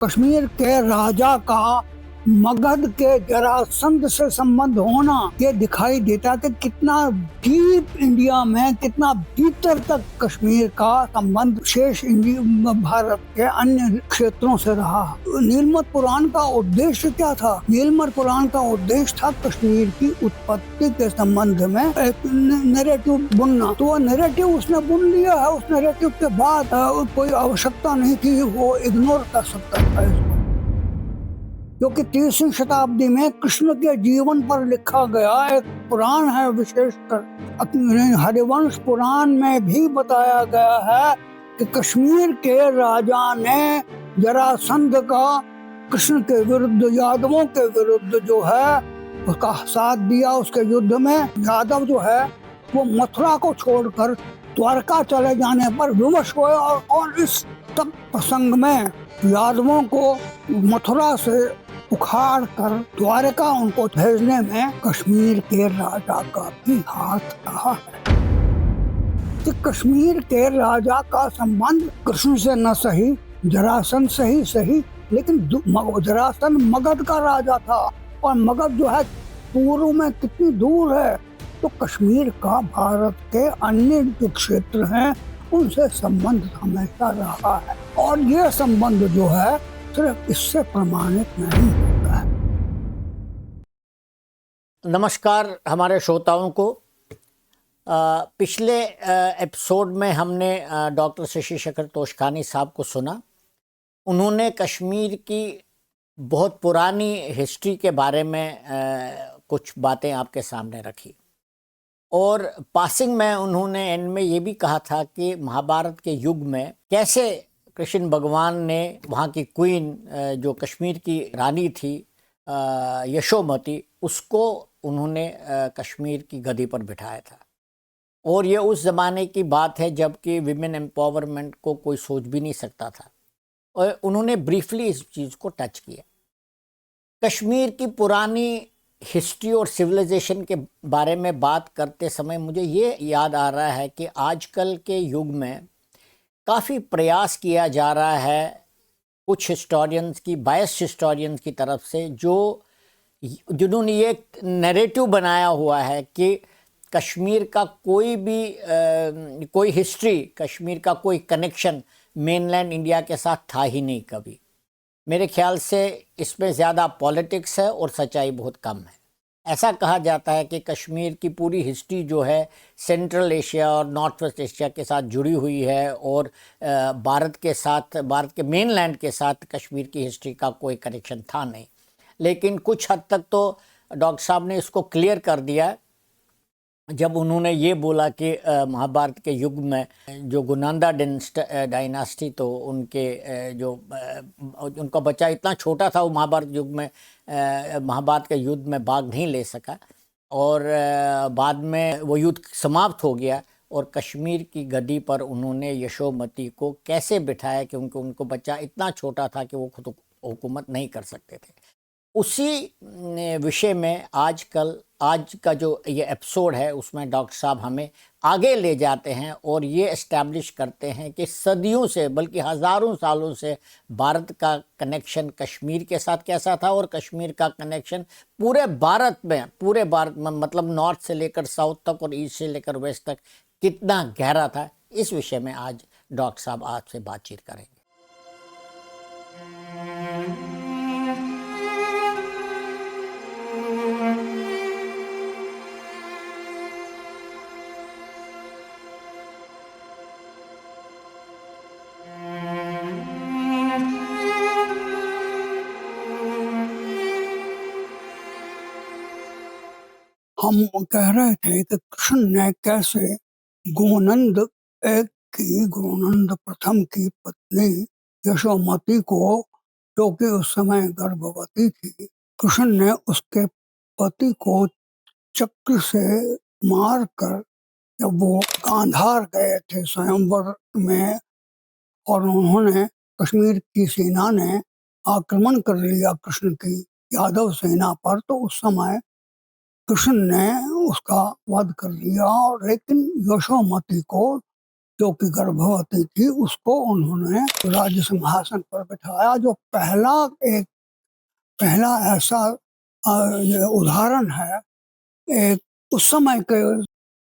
कश्मीर के राजा का मगध के जरासंध से संबंध होना ये दिखाई देता कि कितना डीप इंडिया में, कितना भीतर तक कश्मीर का संबंध शेष भारत के अन्य क्षेत्रों से रहा। नीलमत पुराण का उद्देश्य क्या था? नीलमत पुराण का उद्देश्य था कश्मीर की उत्पत्ति के संबंध में एक नैरेटिव बुनना। तो वो नैरेटिव उसने बुन लिया है। उस नैरेटिव के बाद कोई आवश्यकता नहीं थी वो इग्नोर कर सकता था इसको, क्योंकि 30वीं शताब्दी में कृष्ण के जीवन पर लिखा गया एक पुराण है। विशेषकर हरिवंश पुराण में भी बताया गया है कि कश्मीर के राजा ने जरासंध का कृष्ण के विरुद्ध, यादवों के विरुद्ध जो है उसका साथ दिया। उसके युद्ध में यादव जो है वो मथुरा को छोड़कर द्वारका चले जाने पर विवश हुए और इस तब प्रसंग में यादवों को मथुरा से उखाड़ कर द्वारका उनको भेजने में कश्मीर के राजा का भी हाथ रहा है। तो कश्मीर के राजा का संबंध कृष्ण से न सही, जरासंध से ही सही, लेकिन जरासंध मगध का राजा था और मगध जो है पूर्व में कितनी दूर है। तो कश्मीर का भारत के अन्य जो क्षेत्र हैं उनसे संबंध हमेशा रहा है और ये संबंध जो है सिर्फ इससे प्रमाणित नहीं होता है। नमस्कार हमारे श्रोताओं को। पिछले एपिसोड में हमने डॉक्टर शशि शेखर तोशखानी साहब को सुना। उन्होंने कश्मीर की बहुत पुरानी हिस्ट्री के बारे में कुछ बातें आपके सामने रखी और पासिंग में उन्होंने एंड में ये भी कहा था कि महाभारत के युग में कैसे कृष्ण भगवान ने वहाँ की क्वीन जो कश्मीर की रानी थी यशोमती, उसको उन्होंने कश्मीर की गद्दी पर बिठाया था। और ये उस ज़माने की बात है जबकि विमेन एम्पावरमेंट को कोई सोच भी नहीं सकता था और उन्होंने ब्रीफली इस चीज़ को टच किया। कश्मीर की पुरानी हिस्ट्री और सिविलाइजेशन के बारे में बात करते समय मुझे ये याद आ रहा है कि आजकल के युग में काफ़ी प्रयास किया जा रहा है कुछ हिस्टोरियंस की, बायस्ड हिस्टोरियंस की तरफ से, जिन्होंने ये नैरेटिव बनाया हुआ है कि कश्मीर का कोई हिस्ट्री, कश्मीर का कोई कनेक्शन मेनलैंड इंडिया के साथ था ही नहीं कभी। मेरे ख्याल से इसमें ज़्यादा पॉलिटिक्स है और सच्चाई बहुत कम है। ऐसा कहा जाता है कि कश्मीर की पूरी हिस्ट्री जो है सेंट्रल एशिया और नॉर्थ वेस्ट एशिया के साथ जुड़ी हुई है और भारत के मेनलैंड के साथ कश्मीर की हिस्ट्री का कोई कनेक्शन था नहीं। लेकिन कुछ हद तक तो डॉक्टर साहब ने इसको क्लियर कर दिया जब उन्होंने ये बोला कि महाभारत के युग में जो गुनांदा डायनास्टी, तो उनका बच्चा इतना छोटा था वो महाभारत युग में महाभारत के युद्ध में भाग नहीं ले सका और बाद में वो युद्ध समाप्त हो गया और कश्मीर की गद्दी पर उन्होंने यशोमती को कैसे बिठाया कि उनको बच्चा इतना छोटा था कि वो खुद हुकूमत नहीं कर सकते थे। उसी विषय में आज का जो ये एपिसोड है उसमें डॉक्टर साहब हमें आगे ले जाते हैं और ये एस्टैब्लिश करते हैं कि सदियों से, बल्कि हज़ारों सालों से भारत का कनेक्शन कश्मीर के साथ कैसा था और कश्मीर का कनेक्शन पूरे भारत में मतलब नॉर्थ से लेकर साउथ तक और ईस्ट से लेकर वेस्ट तक कितना गहरा था। इस विषय में आज डॉक्टर साहब आपसे बातचीत करेंगे। हम कह रहे थे कि कृष्ण ने कैसे गोनंद प्रथम की पत्नी यशोमती को, जो कि उस समय गर्भवती थी, कृष्ण ने उसके पति को चक्र से मार कर जब वो गांधार गए थे स्वयंवर में और उन्होंने कश्मीर की सेना ने आक्रमण कर लिया कृष्ण की यादव सेना पर, तो उस समय कृष्ण ने उसका वध कर दिया। और लेकिन यशोमती को जो कि गर्भवती थी, उसको उन्होंने राज्य सिंहासन पर बिठाया। जो पहला ऐसा ये उदाहरण है एक उस समय के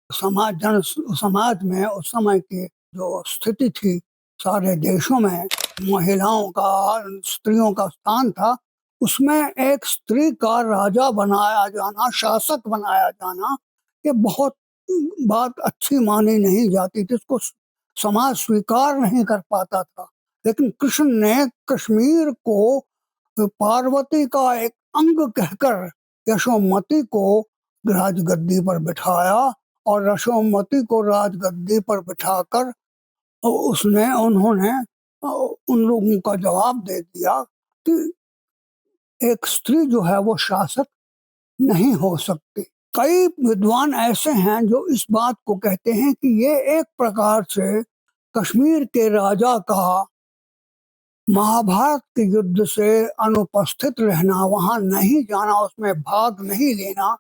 समाज में, उस समय की जो स्थिति थी सारे देशों में, महिलाओं का, स्त्रियों का स्थान था, उसमें एक स्त्री का राजा बनाया जाना, शासक बनाया जाना, ये बहुत बात अच्छी मानी नहीं जाती थी, इसको समाज स्वीकार नहीं कर पाता था। लेकिन कृष्ण ने कश्मीर को पार्वती का एक अंग कहकर यशोमती को राजगद्दी पर बिठाया, और यशोमती को राजगद्दी पर बिठाकर उन्होंने उन लोगों का जवाब दे दिया कि एक स्त्री जो है वो शासक नहीं हो सकती। कई विद्वान ऐसे हैं जो इस बात को कहते हैं कि ये एक प्रकार से कश्मीर के राजा का महाभारत के युद्ध से अनुपस्थित रहना, वहां नहीं जाना, उसमें भाग नहीं लेना,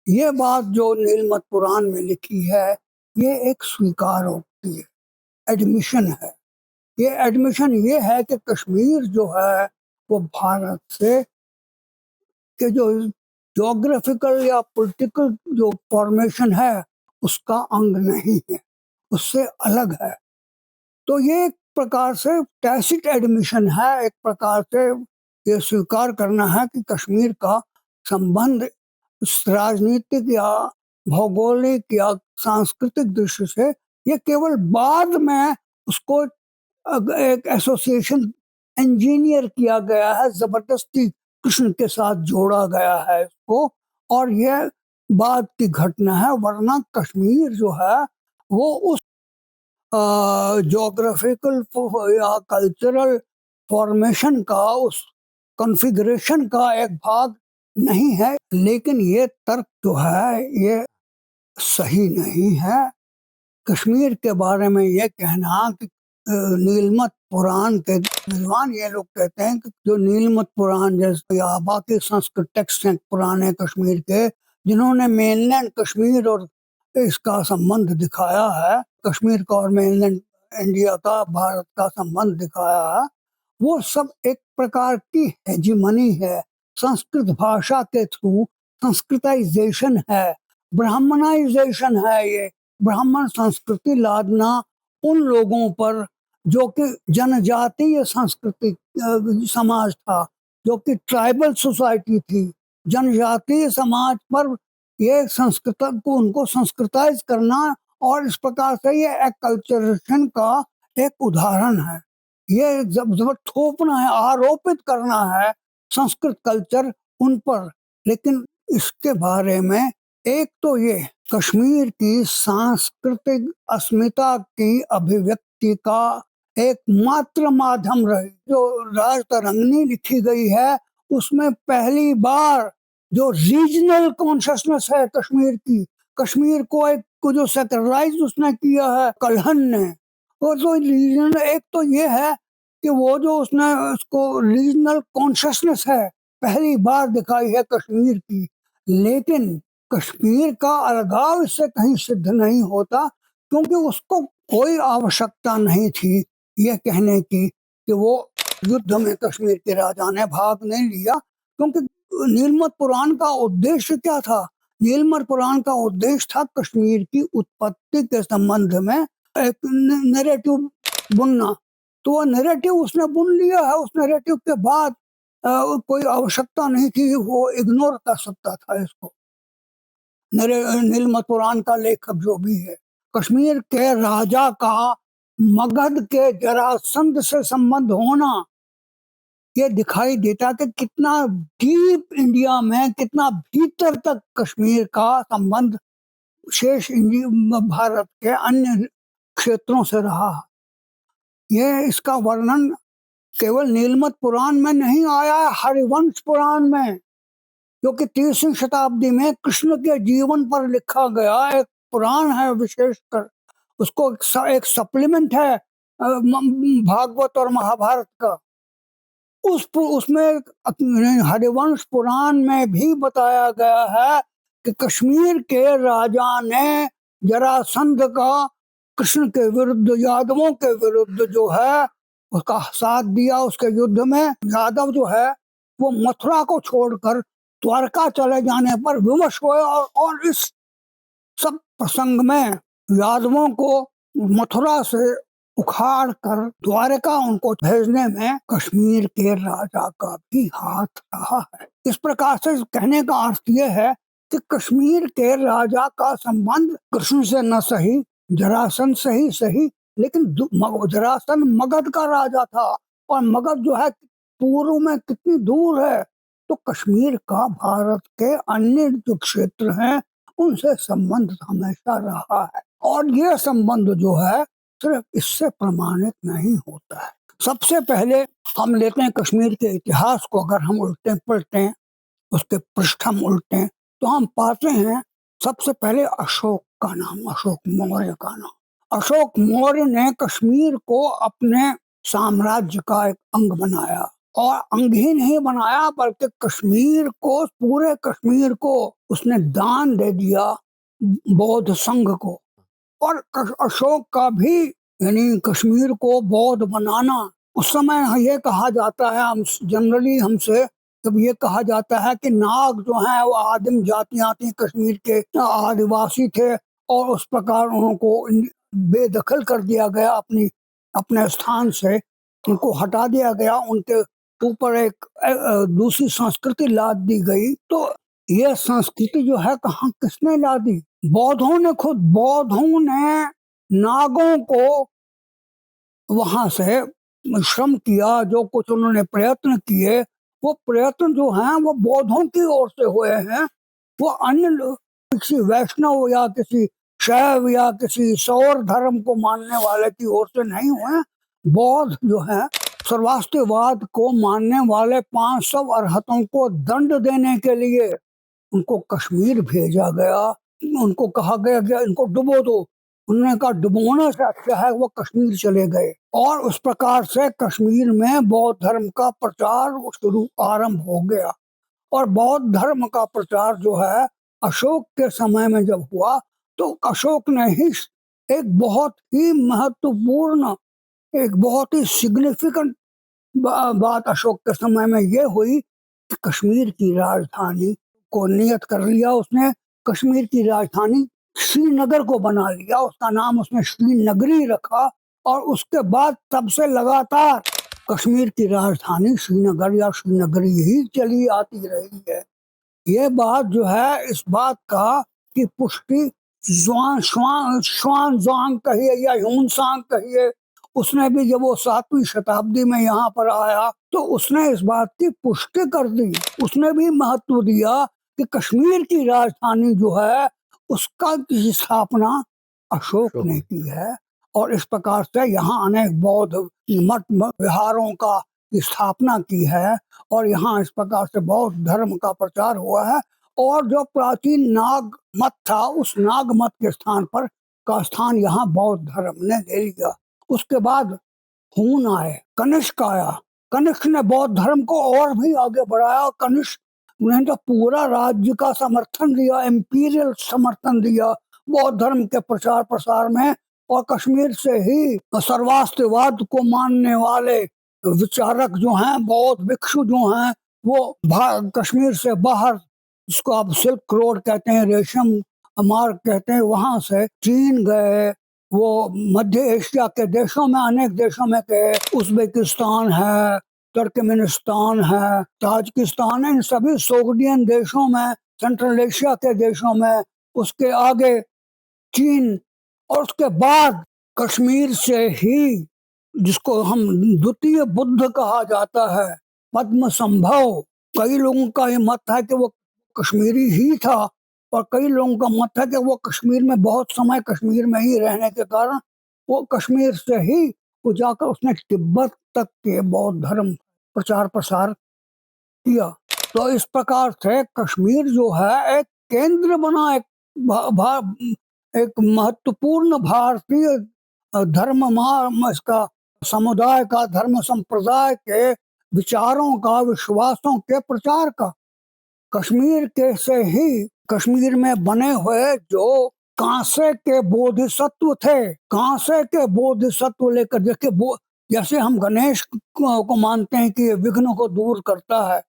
ये बात जो नीलमत पुराण में लिखी है, ये एक स्वीकार होती है, एडमिशन है। ये एडमिशन ये है कि कश्मीर जो है वो भारत से के जो ज्योग्राफिकल या पॉलिटिकल जो फॉर्मेशन है उसका अंग नहीं है, उससे अलग है। तो ये एक प्रकार से टैसिट एडमिशन है, एक प्रकार से ये स्वीकार करना है कि कश्मीर का संबंध राजनीतिक या भौगोलिक या सांस्कृतिक दृष्टि से ये केवल बाद में उसको एक एसोसिएशन इंजीनियर किया गया है, जबरदस्ती कृष्ण के साथ जोड़ा गया है इसको, और ये बाद की घटना है। वरना कश्मीर जो है वो उस ज्योग्राफिकल या कल्चरल फॉर्मेशन का, उस कॉन्फ़िगरेशन का एक भाग नहीं है। लेकिन ये तर्क जो है ये सही नहीं है। कश्मीर के बारे में ये कहना कि नीलमत पुराण के विद्वान ये लोग कहते हैं कि जो नीलमत पुराण जैसे या बाकी संस्कृत टेक्स्ट हैं पुराने कश्मीर के, जिन्होंने मेनलैंड कश्मीर और इसका संबंध दिखाया है, कश्मीर का और मेनलैंड इंडिया का, भारत का संबंध दिखाया है, वो सब एक प्रकार की हेजिमनी है, संस्कृत भाषा के थ्रू संस्कृताइजेशन है, ब्राह्मणाइजेशन है। ये ब्राह्मण संस्कृति लादना उन लोगों पर जो कि जनजातीय संस्कृति समाज था, जो कि ट्राइबल सोसाइटी थी, जनजातीय समाज पर ये संस्कृत को उनको संस्कृताइज करना, और इस प्रकार से ये एक्कल्चरेशन का एक उदाहरण है। ये जब थोपना है, आरोपित करना है संस्कृत कल्चर उन पर। लेकिन इसके बारे में एक तो ये कश्मीर की सांस्कृतिक अस्मिता की अभिव्यक्ति का एकमात्र माध्यम रही। जो राजतरंगिणी लिखी गई है उसमें पहली बार जो रीजनल कॉन्शियसनेस है कश्मीर की, कश्मीर को एक को जो सेक्युलराइज उसने किया है कल्हण ने, और जो रीजनल एक तो ये है कि वो जो उसने उसको रीजनल कॉन्शियसनेस है पहली बार दिखाई है कश्मीर की। लेकिन कश्मीर का अलगाव इससे कहीं सिद्ध नहीं होता, क्योंकि उसको कोई आवश्यकता नहीं थी ये कहने की कि वो युद्ध में कश्मीर के राजा ने भाग नहीं लिया। क्योंकि नीलमत पुराण का उद्देश्य क्या था? नीलमत पुराण का उद्देश्य था कश्मीर की उत्पत्ति के संबंध में एक नैरेटिव बुनना। तो वो नैरेटिव उसने बुन लिया है। उस नैरेटिव के बाद कोई आवश्यकता नहीं थी, वो इग्नोर कर सकता था इसको। नीलमत पुराण का लेखक जो भी है, कश्मीर के राजा का मगध के जरासंध से संबंध होना ये दिखाई देता कि कितना डीप इंडिया में, कितना भीतर तक कश्मीर का संबंध शेष भारत के अन्य क्षेत्रों से रहा। ये इसका वर्णन केवल नीलमत पुराण में नहीं आया है, हरिवंश पुराण में, जो कि 30वीं शताब्दी में कृष्ण के जीवन पर लिखा गया एक पुराण है विशेषकर। उसको एक सप्लीमेंट है भागवत और महाभारत का। उसमें हरिवंश पुराण में भी बताया गया है कि कश्मीर के राजा ने जरासंध का कृष्ण के विरुद्ध, यादवों के विरुद्ध जो है उसका साथ दिया। उसके युद्ध में यादव जो है वो मथुरा को छोड़कर द्वारका चले जाने पर विवश हुए, और इस सब प्रसंग में यादवों को मथुरा से उखाड़ कर द्वारका उनको भेजने में कश्मीर के राजा का भी हाथ रहा है। इस प्रकार से कहने का अर्थ यह है कि कश्मीर के राजा का संबंध कृष्ण से न सही, जरासंध से ही सही, लेकिन जरासंध मगध का राजा था, और मगध जो है पूर्व में कितनी दूर है, तो कश्मीर का भारत के अन्य जो क्षेत्र हैं उनसे संबंध हमेशा रहा है। और यह संबंध जो है सिर्फ इससे प्रमाणित नहीं होता है। सबसे पहले हम लेते हैं कश्मीर के इतिहास को, अगर हम उल्टे पलटे हैं, उसके पृष्ठ हम उल्टे, तो हम पाते हैं सबसे पहले अशोक का नाम, अशोक मौर्य का नाम। अशोक मौर्य ने कश्मीर को अपने साम्राज्य का एक अंग बनाया, और अंग ही नहीं बनाया बल्कि कश्मीर को, पूरे कश्मीर को उसने दान दे दिया बौद्ध संघ को। और अशोक का भी, यानी कश्मीर को बौद्ध बनाना, उस समय ये कहा जाता है, हम जनरली हमसे जब ये कहा जाता है कि नाग जो है वो आदिम जातियां थी, कश्मीर के आदिवासी थे, और उस प्रकार उनको बेदखल कर दिया गया, अपने स्थान से उनको हटा दिया गया, उनके ऊपर एक दूसरी संस्कृति लाद दी गई। तो यह संस्कृति जो है कहाँ, किसने ला दी? बौद्धों ने खुद। बौद्धों ने नागों को वहां से श्रम किया, जो कुछ उन्होंने प्रयत्न किए, वो प्रयत्न जो हैं वो बौद्धों की ओर से हुए हैं। वो अन्य किसी वैष्णव या किसी शैव या किसी सौर धर्म को मानने वाले की ओर से नहीं हुए। बौद्ध जो है सर्वास्तिवाद को मानने वाले 500 अरहतों को दंड देने के लिए उनको कश्मीर भेजा गया। उनको कहा गया कि इनको डुबो दो। उन्होंने कहा डुबोने से अच्छा है वो कश्मीर चले गए, और उस प्रकार से कश्मीर में बौद्ध धर्म का प्रचार आरंभ हो गया। और बौद्ध धर्म का प्रचार जो है अशोक के समय में जब हुआ, तो अशोक ने ही एक बहुत ही महत्वपूर्ण, एक बहुत ही सिग्निफिकेंट बात अशोक के समय में ये हुई कि कश्मीर की राजधानी को नियत कर लिया उसने। कश्मीर की राजधानी श्रीनगर को बना लिया, उसका नाम उसने श्रीनगरी रखा, और उसके बाद तब से लगातार कश्मीर की राजधानी श्रीनगर या श्रीनगरी ही चली आती रही है। ये बात जो है, इस बात का की पुष्टि श्वानज़ांग कहिए या ह्यूनसांग कहिए, उसने भी जब वो 7वीं शताब्दी में यहाँ पर आया तो उसने इस बात की पुष्टि कर दी। उसने भी महत्व दिया कि कश्मीर की राजधानी जो है उसका की स्थापना अशोक ने की है, और इस प्रकार से यहाँ अनेक बौद्ध मठ विहारों का स्थापना की है, और यहाँ इस प्रकार से बौद्ध धर्म का प्रचार हुआ है। और जो प्राचीन नाग मत था, उस नाग मत के स्थान पर का स्थान यहाँ बौद्ध धर्म ने ले लिया। उसके बाद हून आए, कनिष्क आया। कनिष्क ने बौद्ध धर्म को और भी आगे बढ़ाया। कनिष्क ने तो पूरा राज्य का समर्थन दिया, इम्पीरियल समर्थन दिया बौद्ध धर्म के प्रचार प्रसार में, और कश्मीर से ही सर्वास्तिवाद को मानने वाले विचारक जो हैं, बौद्ध भिक्षु जो हैं, वो कश्मीर से बाहर, जिसको आप सिल्क रोड कहते हैं, रेशम मार्ग कहते हैं, वहां से चीन गए, वो मध्य एशिया के देशों में, अनेक देशों में गए, उज्बेकिस्तान है, तुर्कमेनिस्तान है, ताजिकिस्तान है, इन सभी सोवियत देशों में, सेंट्रल एशिया के देशों में, उसके आगे चीन, और उसके बाद कश्मीर से ही, जिसको हम द्वितीय बुद्ध कहा जाता है, पद्म संभव। कई लोगों का ये मत है कि वो कश्मीरी ही था, और कई लोगों का मत है कि वो कश्मीर में बहुत समय कश्मीर में ही रहने के कारण वो कश्मीर से ही वो जाकर उसने तिब्बत तक के बौद्ध धर्म प्रचार प्रसार किया। तो इस प्रकार से कश्मीर जो है एक केंद्र बना, एक महत्वपूर्ण भारतीय धर्म इसका समुदाय का, धर्म संप्रदाय के विचारों का, विश्वासों के प्रचार का। कश्मीर के से ही, कश्मीर में बने हुए जो कांसे के बोधिसत्व थे, कांसे के बोधिसत्व लेकर, जैसे हम गणेश को मानते हैं कि ये विघ्न को दूर करता है,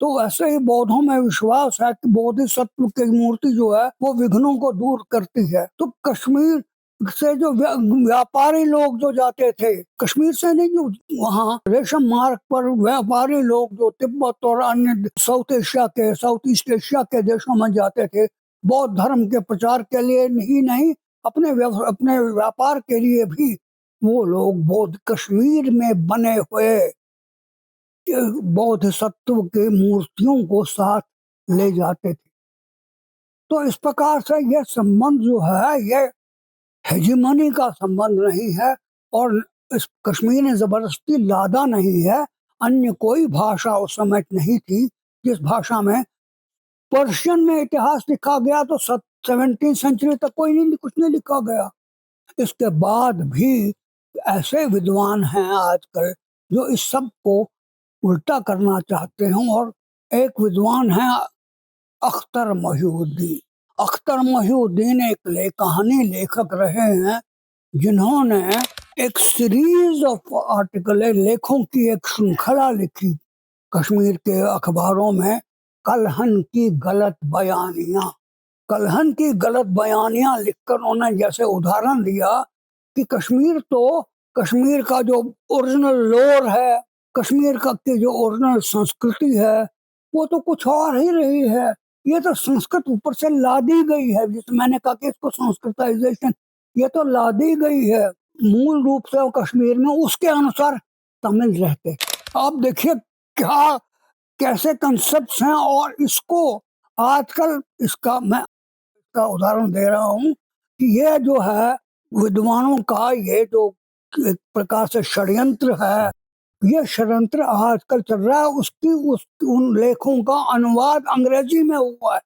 तो वैसे ही बौद्धों में विश्वास है कि बोधिसत्व की मूर्ति जो है वो विघ्नों को दूर करती है। तो कश्मीर से जो व्यापारी लोग जो जाते थे, कश्मीर से नहीं, जो वहाँ रेशम मार्ग पर व्यापारी लोग जो तिब्बत और अन्य साउथ ईस्ट एशिया के देशों में जाते थे, बौद्ध धर्म के प्रचार के लिए ही नहीं, अपने व्यापार के लिए भी वो लोग बौद्ध कश्मीर में बने हुए बोधिसत्व की मूर्तियों को साथ ले जाते थे। तो इस प्रकार से यह संबंध जो है, यह हेजिमनी का संबंध नहीं है, और इस कश्मीर ने जबरदस्ती लादा नहीं है। अन्य कोई भाषा उस समय नहीं थी जिस भाषा में पर्शियन में इतिहास लिखा गया, तो 17वीं सेंचुरी तक कुछ नहीं लिखा गया। इसके बाद भी ऐसे विद्वान हैं आजकल जो इस सब को उल्टा करना चाहते हैं, और एक विद्वान है अख्तर मोहिउद्दीन। अख्तर मोहिउद्दीन एक कहानी लेखक रहे हैं जिन्होंने एक सीरीज ऑफ आर्टिकल, लेखों की एक श्रृंखला लिखी कश्मीर के अखबारों में, कलहन की गलत बयानियां। कलहन की गलत बयानियां लिखकर उन्होंने जैसे उदाहरण दिया कि कश्मीर का जो ओरिजिनल लोर है, कश्मीर का की जो ओरिजिनल संस्कृति है, वो तो कुछ और ही रही है। ये तो संस्कृत ऊपर से लादी गई है, जिसमें मैंने कहा कि इसको संस्कृताइजेशन, ये तो लादी गई है। मूल रूप से वो कश्मीर में उसके अनुसार तमिल रहते। आप देखिए क्या कैसे कंसेप्ट्स हैं, और इसको आजकल मैं इसका उदाहरण दे रहा हूँ कि ये जो है विद्वानों का ये जो एक प्रकार से षड्यंत्र है, ये षड्यंत्र आजकल चल रहा है। उन लेखों का अनुवाद अंग्रेजी में हुआ है,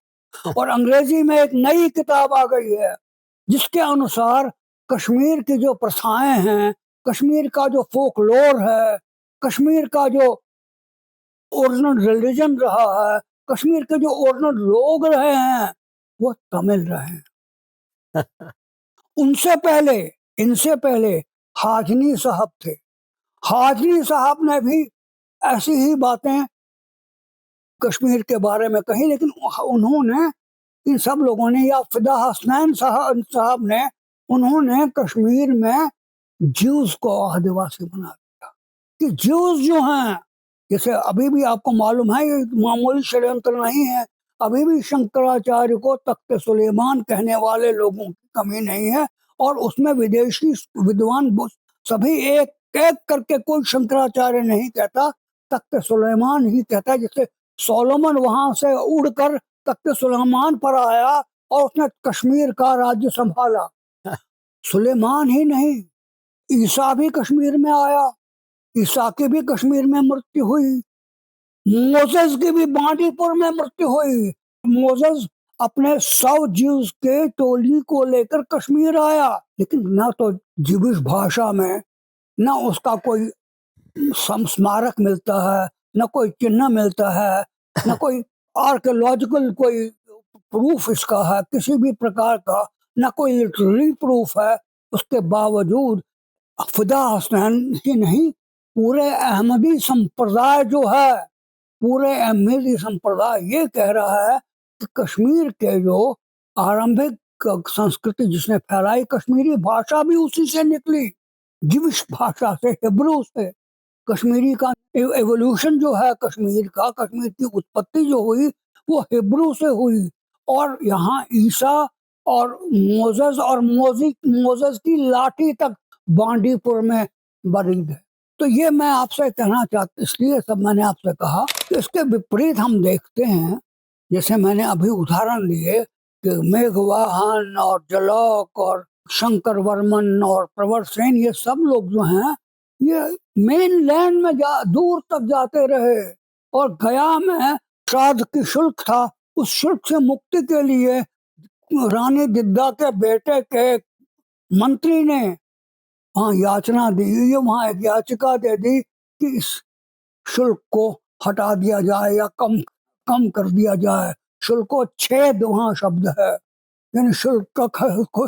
और अंग्रेजी में एक नई किताब आ गई है जिसके अनुसार कश्मीर की जो प्रथाएं हैं, कश्मीर का जो फोकलोर है, कश्मीर का जो ओरिजिनल रिलीजन रहा है, कश्मीर के जो ओरिजिनल लोग रहे हैं, वो तमिल रहे हैं। इनसे पहले हाजनी साहब थे। हाजनी साहब ने भी ऐसी ही बातें कश्मीर के बारे में कही, लेकिन उन्होंने, इन सब लोगों ने, या फिदा हसनैन साहब ने, उन्होंने कश्मीर में ज्यूज को आदिवासी बना दिया। कि ज्यूज जो हैं, जैसे अभी भी आपको मालूम है, ये मामूली षड्यंत्र नहीं है, अभी भी शंकराचार्य को तख्त सुलेमान कहने वाले लोगों की कमी नहीं है, और उसमें विदेशी विद्वान सभी एक एक करके, कोई शंकराचार्य नहीं कहता, तख्त सुलेमान ही कहता। जैसे सोलोमन वहां से उड़कर तख्त सुलेमान पर आया और उसने कश्मीर का राज्य संभाला, सुलेमान ही नहीं, ईसा भी कश्मीर में आया, ईसा की भी कश्मीर में मृत्यु हुई, मोसेस की भी बांडीपुर में मृत्यु हुई। मोसेस अपने 100 ज्यूज के टोली को लेकर कश्मीर आया, लेकिन ना तो जिविश भाषा में ना उसका कोई स्मारक मिलता है, न कोई चिन्ह मिलता है, न कोई आर्कियोलॉजिकल कोई प्रूफ इसका है किसी भी प्रकार का, न कोई लिटरेरी प्रूफ है। उसके बावजूद फिदा हसनैन ही नहीं, पूरे अहमदी संप्रदाय जो है, पूरे अहमदी संप्रदाय ये कह रहा है कि कश्मीर के जो आरंभिक संस्कृति जिसने फैलाई, कश्मीरी भाषा भी उसी से निकली, जिविश भाषा से, हिब्रू से। कश्मीरी का एवोल्यूशन जो है, कश्मीर की उत्पत्ति जो हुई वो हिब्रू से हुई, और यहाँ ईसा और मोजेस की लाठी तक बांडीपुर में बरीद है। तो ये मैं आपसे कहना चाहता, इसलिए सब मैंने आपसे कहा कि इसके विपरीत हम देखते हैं, जैसे मैंने अभी उदाहरण लिए कि मेघवाहन और जलौक और शंकर वर्मन और प्रवर सेन, ये सब लोग जो हैं, ये मेन लैंड में दूर तक जाते रहे, और गया में श्राद्ध की शुल्क था, उस शुल्क से मुक्ति के लिए रानी दिद्दा के बेटे के मंत्री ने वहां याचना दी, ये वहां एक याचिका दे दी कि इस शुल्क को हटा दिया जाए या कम कर दिया जाए। शुल्कोच्छेद वहां शब्द है, यानी शुल्क का को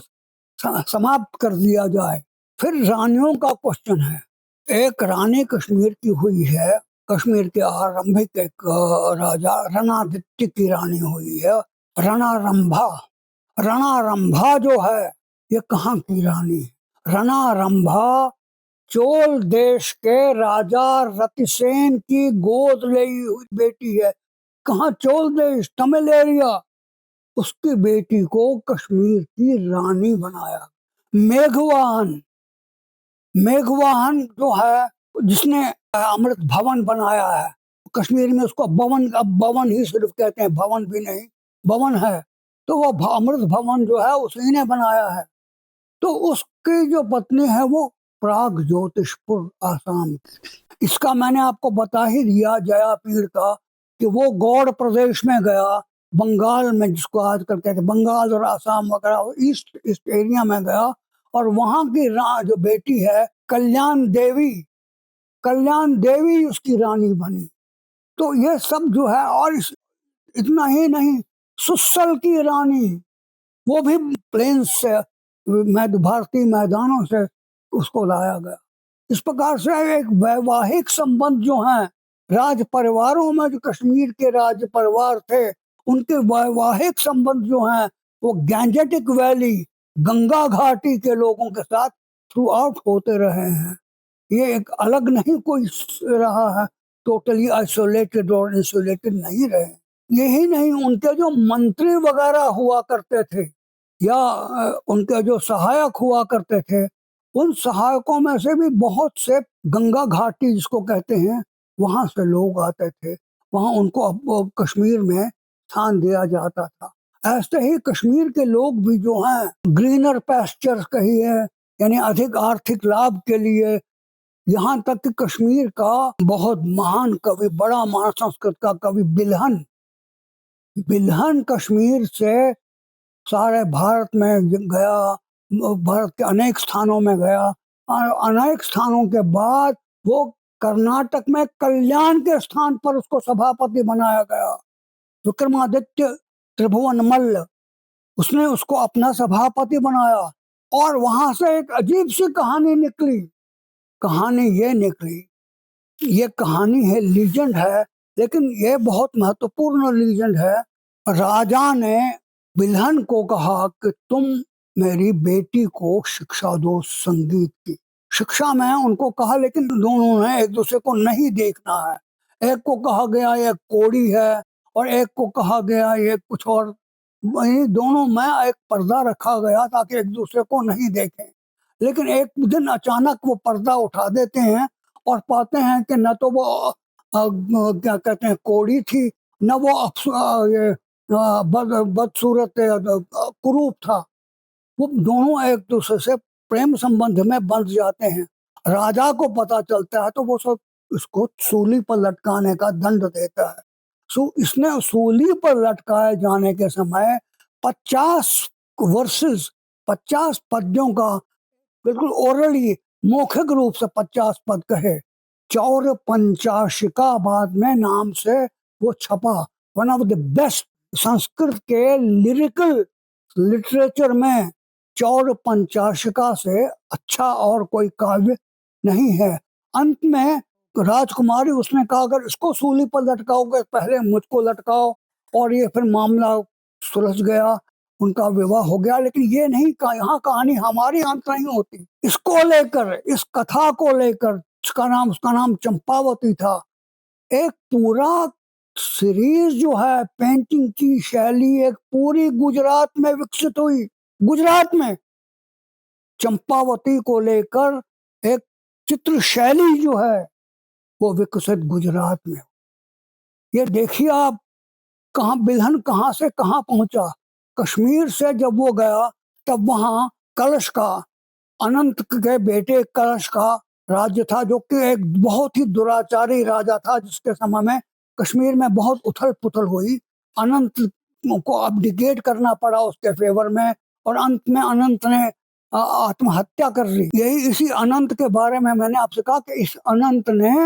समाप्त कर दिया जाए। फिर रानियों का क्वेश्चन है। एक रानी कश्मीर की हुई है, कश्मीर के आरंभिक एक राजा रणादित्य की रानी हुई है, रणारंभा। रणारंभा जो है ये कहाँ की रानी है? रणारंभा चोल देश के राजा रतिसेन की गोद ली हुई बेटी है। कहाँ? चोल देश, तमिल एरिया। उसकी बेटी को कश्मीर की रानी बनाया। मेघवाहन, मेघवाहन जो है जिसने अमृत भवन बनाया है कश्मीर में, उसको भवन, अब भवन ही सिर्फ कहते हैं, भवन भी नहीं, भवन है। तो वो अमृत भवन जो है उसी ने बनाया है। तो उसकी जो पत्नी है वो प्राग ज्योतिषपुर आसाम की। इसका मैंने आपको बता ही दिया जयापीड़ का, कि वो गौड़ प्रदेश में गया, बंगाल में, जिसको आजकल कहते हैं बंगाल और आसाम वगैरह, ईस्ट ईस्ट एरिया में गया, और वहां की जो बेटी है कल्याण देवी, कल्याण देवी उसकी रानी बनी। तो ये सब जो है, और इतना ही नहीं, सुसल की रानी, वो भी प्लेन्स से, भारतीय मैदानों से उसको लाया गया। इस प्रकार से एक वैवाहिक संबंध जो हैं राज परिवारों में, जो कश्मीर के राज परिवार थे, उनके वैवाहिक संबंध जो हैं वो गैंजेटिक वैली, गंगा घाटी के लोगों के साथ थ्रू आउट होते रहे हैं। ये एक अलग नहीं कोई रहा है, टोटली आइसोलेटेड और इंसुलेटेड नहीं रहे। यही नहीं, उनके जो मंत्री वगैरह हुआ करते थे, या उनके जो सहायक हुआ करते थे, उन सहायकों में से भी बहुत से गंगा घाटी जिसको कहते हैं, वहां से लोग आते थे। वहां उनको अब कश्मीर में स्थान दिया जाता था। ऐसे ही कश्मीर के लोग भी जो हैं, ग्रीनर पैस्चर्स कहिए, यानी अधिक आर्थिक लाभ के लिए, यहाँ तक कि कश्मीर का बहुत महान कवि, बड़ा महान संस्कृत का कवि बिल्हन, बिल्हन कश्मीर से सारे भारत में गया, भारत के अनेक स्थानों में गया, और अनेक स्थानों के बाद वो कर्नाटक में कल्याण के स्थान पर उसको सभापति बनाया गया। विक्रमादित्य त्रिभुवन मल्ल, उसने उसको अपना सभापति बनाया। और वहां से एक अजीब सी कहानी निकली। कहानी ये निकली, ये कहानी है, लीजेंड है, लेकिन ये बहुत महत्वपूर्ण लीजेंड है। राजा ने बिल्हन को कहा कि तुम मेरी बेटी को शिक्षा दो संगीत की। शिक्षा में उनको कहा, लेकिन दोनों ने एक दूसरे को नहीं देखना है। एक को कहा गया ये कोड़ी है, और एक को कहा गया ये कुछ और। वही दोनों में एक पर्दा रखा गया ताकि एक दूसरे को नहीं देखें। लेकिन एक दिन अचानक वो पर्दा उठा देते हैं और पाते हैं कि न तो वो क्या कहते हैं कोड़ी थी, न वो ये बदसूरत कुरूप था। वो दोनों एक दूसरे से प्रेम संबंध में बंध जाते हैं। राजा को पता चलता है तो वो सब इसको सूली पर लटकाने का दंड देता है। इसने सूली पर लटकाए जाने के समय 50 वर्सेस, 50 पद्यों का, बिल्कुल ओरली, मौखिक रूप से 50 पद कहे, चौर पंचाशिका बाद में नाम से वो छपा। One of the best Sanskrit के लिरिकल लिटरेचर में चौर पंचाशिका से अच्छा और कोई काव्य नहीं है। अंत में राजकुमारी उसने कहा, अगर इसको सूली पर लटकाओगे पहले मुझको लटकाओ, और ये फिर मामला सुलझ गया, उनका विवाह हो गया। लेकिन ये नहीं, यहाँ कहानी हमारी अंत नहीं होती। इसको लेकर, इस कथा को लेकर, उसका नाम चंपावती था, एक पूरा सीरीज जो है पेंटिंग की शैली एक पूरी गुजरात में विकसित हुई। गुजरात में चंपावती को लेकर एक चित्र शैली जो है वो विकसित गुजरात में। ये देखिए आप, कहाँ बिल्हन कहाँ से कहाँ पहुंचा। कश्मीर से जब वो गया तब वहां कलश का, अनंत के बेटे कलश का राज्य था, जो कि एक बहुत ही दुराचारी राजा था, जिसके समय में कश्मीर में बहुत उथल पुथल हुई। अनंत को अब्डिकेट करना पड़ा उसके फेवर में, और अंत में अनंत ने आत्महत्या कर ली। यही इसी अनंत के बारे में मैंने आपसे कहा कि इस अनंत ने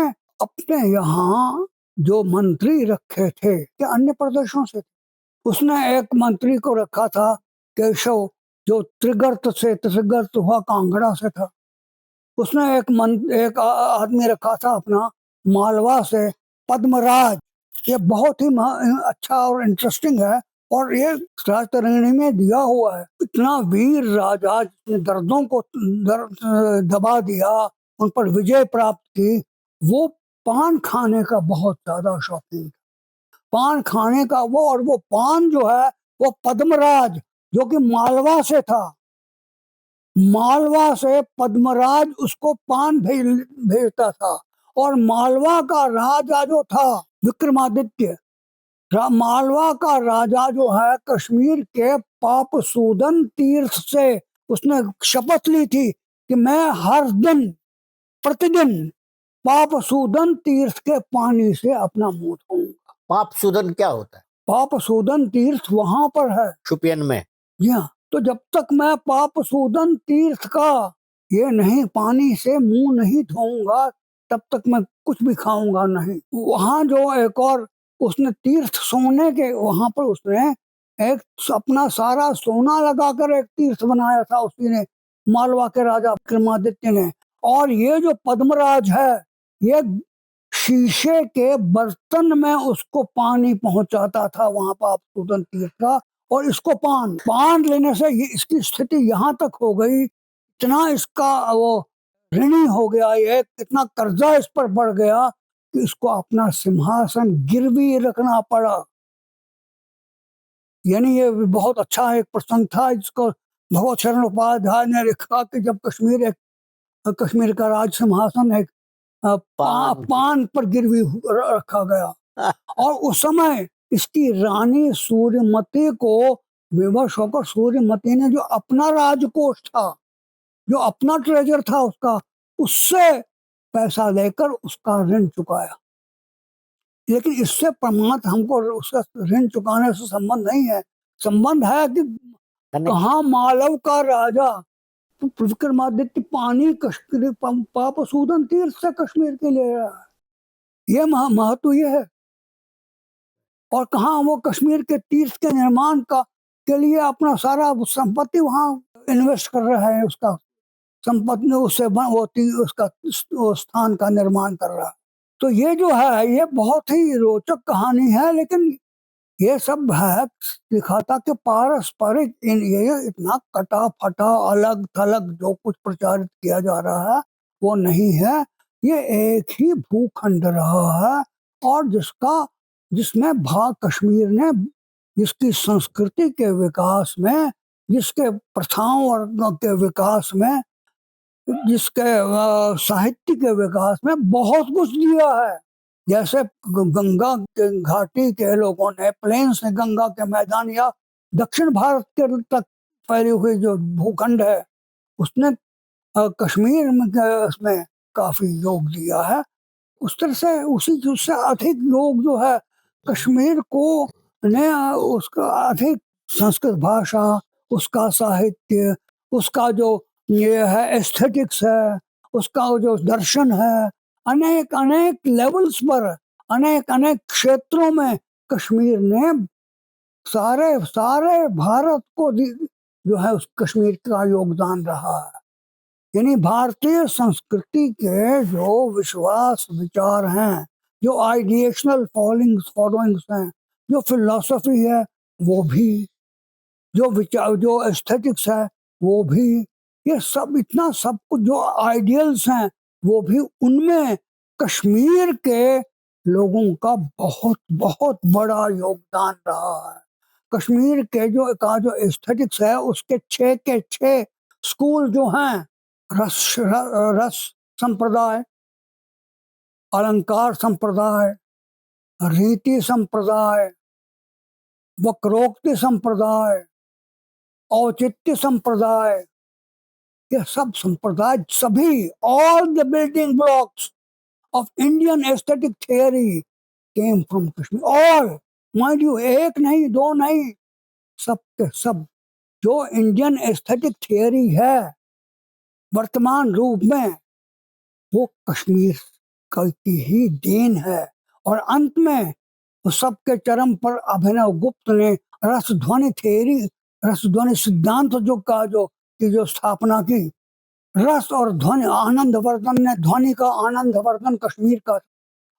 अपने यहाँ जो मंत्री रखे थे कि अन्य प्रदेशों से, उसने एक मंत्री को रखा था केशव, जो त्रिगर्त हुआ कांगड़ा से था। उसने एक आदमी रखा था अपना मालवा से, पद्मराज। ये बहुत ही अच्छा और इंटरेस्टिंग है, और ये राजतरंगिणी में दिया हुआ है। इतना वीर राजा जिसने दर्दों को दबा दिया, उन पर विजय प्राप्त की, वो पान खाने का बहुत ज्यादा शौकीन था। पान खाने का वो, और वो पान जो है वो पद्मराज, जो कि मालवा से था, मालवा से पद्मराज उसको पान भेजता था। और मालवा का राजा जो था विक्रमादित्य, मालवा का राजा जो है कश्मीर के पापसूदन तीर्थ से उसने शपथ ली थी कि मैं हर दिन प्रतिदिन पापसूदन तीर्थ के पानी से अपना मुंह धोऊंगा। पाप सुदन क्या होता है? पापसूदन तीर्थ वहां पर है शुपियन में। जी हाँ। तो जब तक मैं पापसूदन तीर्थ का ये नहीं पानी से मुंह नहीं धोऊंगा, तब तक मैं कुछ भी खाऊंगा नहीं। वहां जो एक और उसने तीर्थ, सोने के, वहां पर उसने एक अपना सारा सोना लगाकर एक तीर्थ बनाया था उसी ने, मालवा के राजा विक्रमादित्य ने। और ये जो पद्मराज है, ये शीशे के बर्तन में उसको पानी पहुंचाता था वहां पापसूदन तीर्थ का। और इसको पान लेने से ये इसकी स्थिति यहाँ तक हो गई, इतना इसका वो ऋणी हो गया, ये इतना कर्जा इस पर बढ़ गया कि इसको अपना सिंहासन गिरवी रखना पड़ा। यानी ये बहुत अच्छा एक प्रसंग था जिसको भगवत शरण उपाध्याय ने लिखा कि जब कश्मीर का राज सिंहासन एक पान पर गिरवी रखा गया। और उस समय इसकी रानी सूर्यमती को विवश होकर सूर्यमती ने जो अपना राजकोष था, जो अपना ट्रेजर था उसका, उससे पैसा लेकर उसका ऋण चुकाया। लेकिन इससे प्रमाणित हमको उसका ऋण चुकाने से संबंध नहीं है। संबंध है कि कहाँ मालव का राजा विक्रमादित्य पानी कश्मीर पापसूदन तीर्थ से कश्मीर के ले रहा है। ये महत्व ये है। और कहाँ वो कश्मीर के तीर्थ के निर्माण के लिए अपना सारा संपत्ति वहां इन्वेस्ट कर रहा है, उसका संपत्ति उससे उसका स्थान का निर्माण कर रहा है। तो ये जो है ये बहुत ही रोचक कहानी है। लेकिन ये सब है दिखाता कि पारस्परिक ये इतना कटा फटा अलग थलग जो कुछ प्रचारित किया जा रहा है वो नहीं है। ये एक ही भूखंड रहा है, और जिसमें कश्मीर ने जिसकी संस्कृति के विकास में, जिसके प्रथाओं के विकास में, जिसके साहित्य के विकास में बहुत कुछ दिया है। जैसे गंगा के घाटी के लोगों ने, प्लेन्स ने, गंगा के मैदान, या दक्षिण भारत के तक फैली हुई जो भूखंड है, उसने कश्मीर में उसमें काफी योग दिया है। उस तरह से उससे अधिक योग जो है कश्मीर को ने उसका अधिक संस्कृत भाषा, उसका साहित्य, उसका जो ये है एस्थेटिक्स है, उसका जो दर्शन है, अनेक अनेक लेवल्स पर, अनेक अनेक क्षेत्रों में कश्मीर ने सारे सारे भारत को जो है उस कश्मीर का योगदान रहा है। यानी भारतीय संस्कृति के जो विश्वास विचार हैं, जो आइडिएशनल फॉलोइंग्स हैं, जो फिलॉसफी है वो भी, जो विचार, जो एस्थेटिक्स है वो भी, ये सब इतना सब कुछ जो आइडियल्स हैं वो भी, उनमें कश्मीर के लोगों का बहुत बहुत बड़ा योगदान रहा है। कश्मीर के जो एस्थेटिक्स है उसके 6 के 6 स्कूल जो हैं, रस संप्रदाय, अलंकार संप्रदाय, रीति संप्रदाय, वक्रोक्ति संप्रदाय, औचित्य संप्रदाय, ये सब संप्रदाय सभी, all the building blocks of Indian aesthetic theory came from Kashmir. All, mind you, एक नहीं दो नहीं, सब के सब जो इंडियन एस्थेटिक थियरी है वर्तमान रूप में, वो कश्मीर की ही देन है। और अंत में सबके चरम पर अभिनव गुप्त ने रस ध्वनि थियरी रस ध्वनि सिद्धांत जो स्थापना की, रस और ध्वनि, आनंद वर्धन ने ध्वनि का आनंद वर्धन कश्मीर का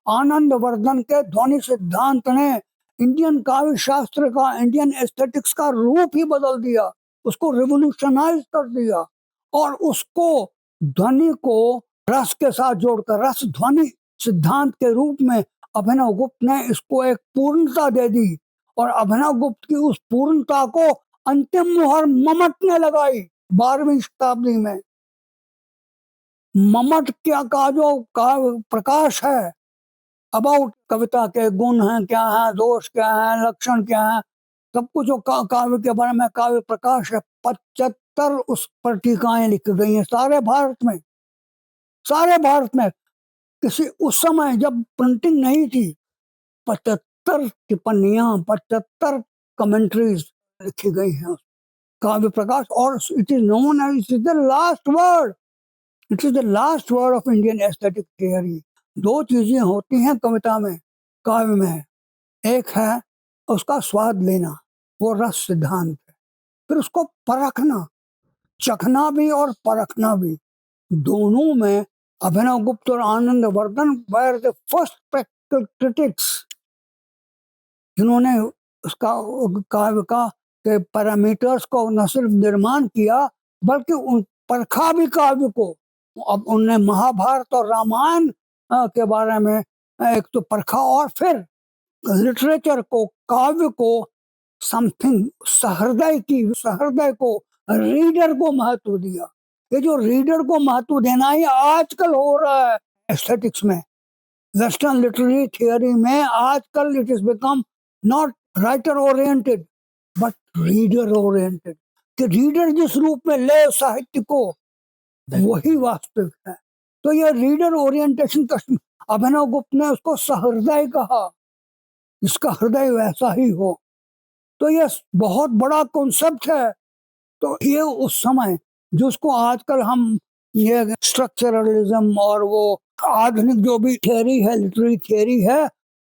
आनंद वर्धन के ध्वनि सिद्धांत ने इंडियन काव्य शास्त्र का, इंडियन एस्थेटिक्स का रूप ही बदल दिया, उसको रिवोल्यूशनाइज कर दिया और उसको ध्वनि को रस के साथ जोड़कर रस ध्वनि सिद्धांत के रूप में अभिनव गुप्त ने इसको एक पूर्णता दे दी। और अभिनव गुप्त की उस पूर्णता को अंतिम मुहर मम्मट ने लगाई 12वीं शताब्दी में। मम्मट का जो काव्य प्रकाश है अबाउट कविता के गुण हैं क्या है, दोष क्या है, लक्षण क्या है, सब कुछ जो काव्य के बारे में काव्य प्रकाश है, 75 उस पर टीकाएं लिखी गई हैं सारे भारत में। सारे भारत में किसी उस समय जब प्रिंटिंग नहीं थी, 75 टिप्पणियां, 75 कमेंट्रीज लिखी गई हैं काव्य प्रकाश। और it is known as, it is the last word, it is the last word of Indian aesthetic theory. दो चीजें होती हैं कविता में, काव्य में, एक है उसका स्वाद लेना, वो रस सिद्धांत है, फिर उसको परखना, चखना भी और परखना भी। दोनों में अभिनव गुप्त और Anand Vardhan were the first practical critics, जिन्होंने उसका काव्य का के पैरामीटर्स को न सिर्फ निर्माण किया बल्कि उन परखा भी काव्य को। अब उनने महाभारत और रामायण के बारे में एक तो परखा और फिर लिटरेचर को, काव्य को, समथिंग सहृदय को, रीडर को महत्व दिया। ये जो रीडर को महत्व देना ही आजकल हो रहा है एस्थेटिक्स में, वेस्टर्न लिटरेरी थियरी में आजकल it is become not writer oriented but reader oriented, कि रीडर जिस रूप में ले साहित्य को वही वास्तविक है। तो ये रीडर ओरिएंटेशन अभिनव गुप्त ने उसको सहृदय कहा, इसका हृदय वैसा ही हो। तो ये बहुत बड़ा कॉन्सेप्ट है। तो ये उस समय जो उसको आजकल हम ये स्ट्रक्चरलिज्म और वो आधुनिक जो भी थियरी है, लिटरेरी थियरी है,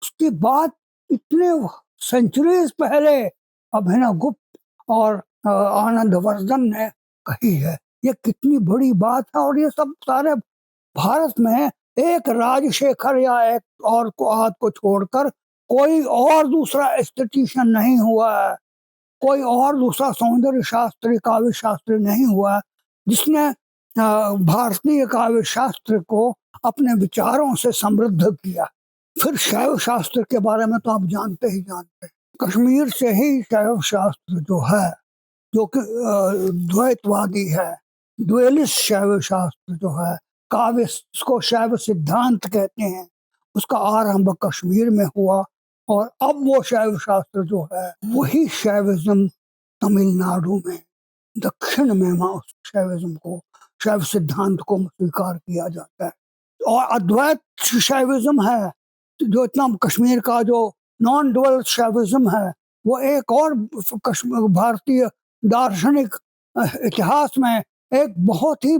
उसकी बात इतने सेंचुरीज पहले अभिनव गुप्त और आनंद वर्धन ने कही है। ये कितनी बड़ी बात है। और ये सब सारे भारत में एक राजशेखर या एक और को आद को छोड़कर कोई और दूसरा एस्थेटिशियन नहीं हुआ है, कोई और दूसरा सौंदर्य शास्त्री, काव्य शास्त्री नहीं हुआ जिसने भारतीय काव्य शास्त्र को अपने विचारों से समृद्ध किया। फिर शैव शास्त्र के बारे में तो आप जानते ही जानते हैं। कश्मीर से ही शैव शास्त्र जो है, जो कि द्वैतवादी है, द्वेलिस्ट शैव शास्त्र जो है, काव्य को शैव सिद्धांत कहते हैं, उसका आरंभ कश्मीर में हुआ। और अब वो शैव शास्त्र जो है वही शैविज्म तमिलनाडु में, दक्षिण में शैविज्म को, शैव सिद्धांत को स्वीकार किया जाता है। और अद्वैत शैविज्म है जो इतना कश्मीर का जो नॉन डुअल शैविज्म है, वो एक और भारतीय दार्शनिक इतिहास में एक बहुत ही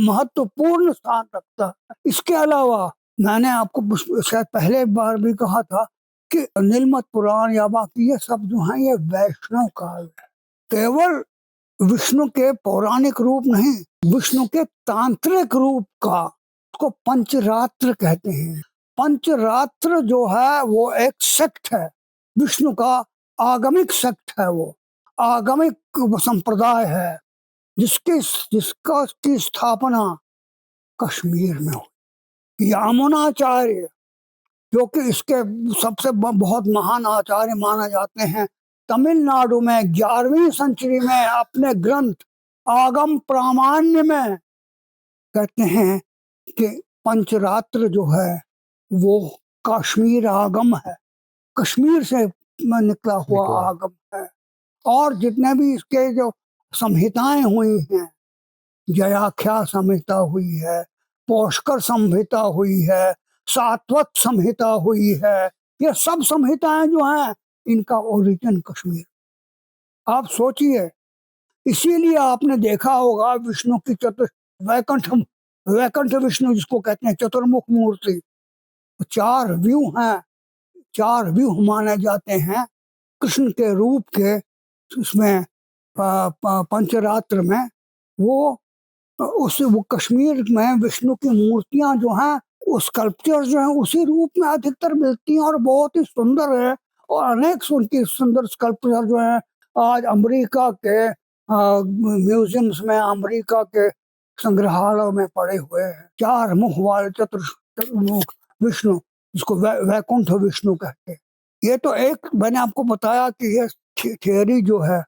महत्वपूर्ण स्थान रखता है। इसके अलावा मैंने आपको शायद पहले बार भी कहा था कि नीलमत पुराण या बाकी ये सब जो है ये वैष्णव काव्य है। केवल विष्णु के पौराणिक रूप नहीं, विष्णु के तांत्रिक रूप का, उसको पंचरात्र कहते हैं। पंचरात्र जो है वो एक सेक्ट है, विष्णु का आगमिक सेक्ट है, वो आगमिक संप्रदाय है जिसका की स्थापना कश्मीर में हुई। यामुनाचार्य जो कि इसके सबसे बहुत महान आचार्य माना जाते हैं, तमिलनाडु में 11वीं सेंचुरी में अपने ग्रंथ आगम प्रामाण्य में कहते हैं कि पंचरात्र जो है वो कश्मीर आगम है, कश्मीर से निकला हुआ आगम है। और जितने भी इसके जो संहिताएं हुई हैं, जयाख्या संहिता हुई है, पौष्कर संहिता हुई है, सात्वत संहिता हुई है, ये सब संहिताएं जो हैं इनका ओरिजिन कश्मीर। आप सोचिए, इसीलिए आपने देखा होगा विष्णु की वैकुंठ विष्णु जिसको कहते हैं चतुर्मुख मूर्ति, 4 व्यू हैं, 4 व्यू माने जाते हैं कृष्ण के रूप के। उसमें पंचरात्र में वो वो कश्मीर में विष्णु की मूर्तियां जो हैं, वो स्कल्पचर जो है उसी रूप में अधिकतर मिलती हैं और बहुत ही सुंदर है। और अनेक उनकी सुंदर स्कल्पचर जो है आज अमेरिका के म्यूजियम्स में, अमेरिका के संग्रहालयों में पड़े हुए हैं। 4 मुख वाले चतुर्मुख विष्णु, जिसको वैकुंठ विष्णु कहते हैं। ये तो एक मैंने आपको बताया कि ये थियोरी जो है,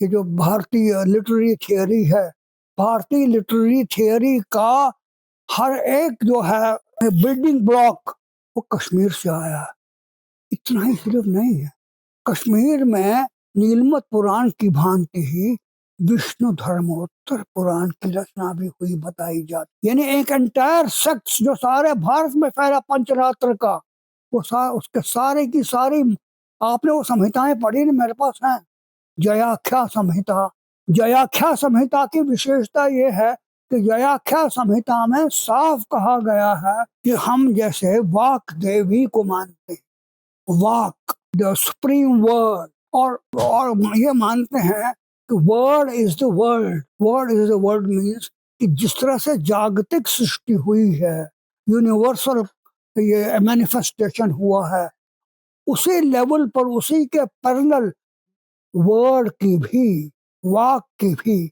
कि जो भारतीय लिटरेरी थियोरी है, भारतीय लिटरेरी थियोरी का हर एक जो है बिल्डिंग ब्लॉक वो कश्मीर से आया है। इतना ही सिर्फ नहीं है, कश्मीर में नीलमत पुराण की भांति ही विष्णु धर्मोत्तर पुराण की रचना भी हुई बताई जाती। यानी एक एंटायर सेक्ट्स जो सारे भारत में फैला पंचरात्र का, वो उसके सारे की सारी आपने वो संहिताएं पढ़ी ना, मेरे पास हैं। जयाख्या संहिता, जयाख्या संहिता की विशेषता ये है कि जयाख्या संहिता में साफ कहा गया है कि हम जैसे वाक देवी को मानते हैं, वाक द सुप्रीम वर्ड, और ये मानते हैं कि word is the world. Word is the world means कि जिस तरह से जागतिक सृष्टि हुई है, यूनिवर्सल ये मैनिफेस्टेशन हुआ है, उसी लेवल पर, उसी के पैरेलल वर्ड की भी, वाक की भी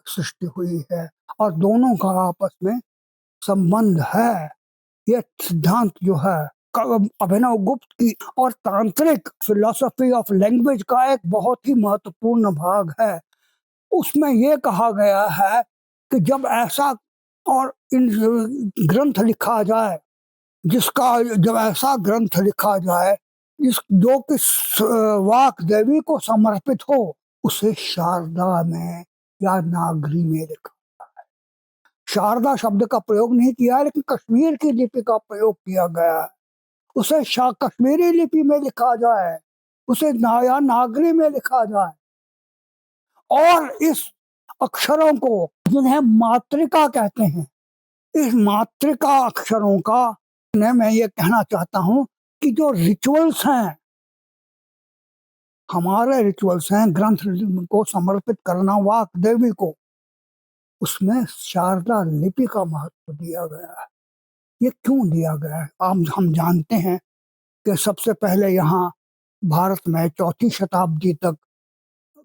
सृष्टि हुई है और दोनों का आपस में संबंध है। यह सिद्धांत जो है अभिनव गुप्त की और तांत्रिक फिलॉसफी ऑफ लैंग्वेज का एक बहुत ही महत्वपूर्ण भाग है। उसमें यह कहा गया है कि जब ऐसा और इन ग्रंथ लिखा जाए, जब ऐसा ग्रंथ लिखा जाए जो कि वाक देवी को समर्पित हो, उसे शारदा में या नागरी में लिखा। शारदा शब्द का प्रयोग नहीं किया है, लेकिन कश्मीर की लिपि का प्रयोग किया गया है। उसे कश्मीरी लिपि में लिखा जाए, उसे या नागरी में लिखा जाए, और इस अक्षरों को जिन्हें मातृका कहते हैं, इस मातृका अक्षरों का मैं ये कहना चाहता हूं कि जो रिचुअल्स हैं, हमारे रिचुअल्स हैं ग्रंथ को समर्पित करना वाक देवी को, उसमें शारदा लिपि का महत्व दिया गया है। ये क्यों दिया गया है? हम जानते हैं कि सबसे पहले यहाँ भारत में 4वीं शताब्दी तक